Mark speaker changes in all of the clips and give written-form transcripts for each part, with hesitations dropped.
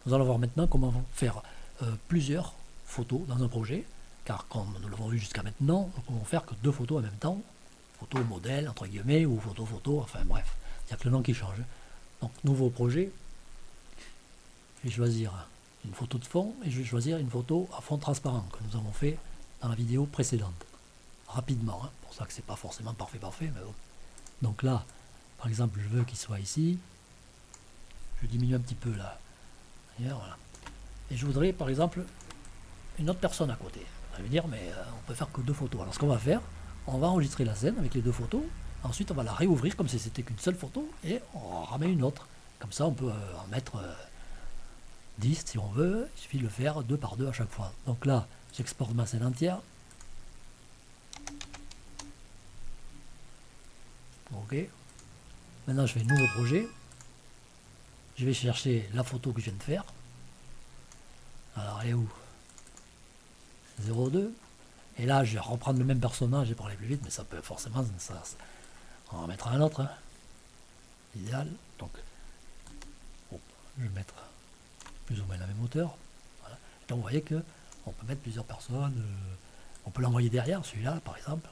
Speaker 1: Nous allons voir maintenant comment faire plusieurs photos dans un projet, car comme nous l'avons vu jusqu'à maintenant, nous ne pouvons faire que deux photos en même temps, photo modèle entre guillemets, ou photo, enfin bref, il n'y a que le nom qui change. Donc nouveau projet, je vais choisir une photo de fond et je vais choisir une photo à fond transparent que nous avons fait dans la vidéo précédente. Rapidement, hein, pour ça que c'est pas forcément parfait, mais bon. Donc là, par exemple, je veux qu'il soit ici. Je diminue un petit peu là. Voilà. Et je voudrais par exemple une autre personne à côté. Ça veut dire, mais on peut faire que deux photos. Alors ce qu'on va faire, on va enregistrer la scène avec les deux photos. Ensuite, on va la réouvrir comme si c'était qu'une seule photo et on remet une autre. Comme ça, on peut en mettre 10 si on veut. Il suffit de le faire 2 par 2 à chaque fois. Donc là, j'exporte ma scène entière. Ok. Maintenant, je fais un nouveau projet. Je vais chercher la photo que je viens de faire. Alors, elle est où? 02. Et là, je vais reprendre le même personnage et parler plus vite, mais ça peut forcément, on va en mettre un autre. Hein. Idéal. Donc, je vais mettre plus ou moins la même hauteur. Voilà. Donc, vous voyez que on peut mettre plusieurs personnes. On peut l'envoyer derrière, celui-là, par exemple.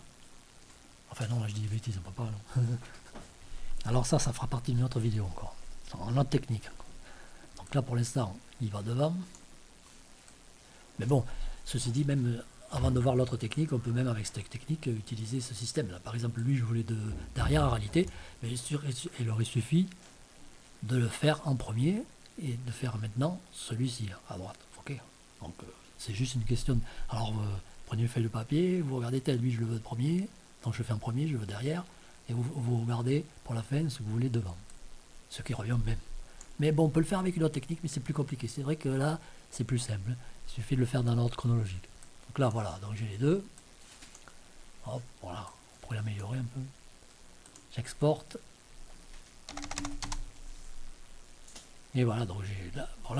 Speaker 1: Enfin, non, là, je dis des bêtises, on peut pas. Non. Alors ça fera partie d'une autre vidéo encore. En autre technique. Donc là, pour l'instant, il va devant. Mais bon, ceci dit, même avant de voir l'autre technique, on peut même avec cette technique utiliser ce système-là. Par exemple, lui, je voulais derrière en réalité, mais il aurait suffi de le faire en premier et de faire maintenant celui-ci à droite. Ok. Donc c'est juste une question. Alors prenez une feuille de papier, vous regardez tel, lui je le veux de premier, donc je fais en premier, je le veux derrière, et vous regardez pour la fin ce que vous voulez devant. Ce qui revient même. Mais bon, on peut le faire avec une autre technique, mais c'est plus compliqué. C'est vrai que là, c'est plus simple. Il suffit de le faire dans l'ordre chronologique. Donc là, voilà, donc j'ai les deux. Hop, voilà, on pourrait l'améliorer un peu. J'exporte. Et voilà, donc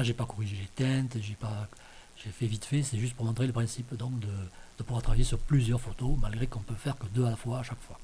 Speaker 1: j'ai pas corrigé les teintes, j'ai fait vite fait, c'est juste pour montrer le principe donc de pouvoir travailler sur plusieurs photos, malgré qu'on peut faire que deux à la fois à chaque fois.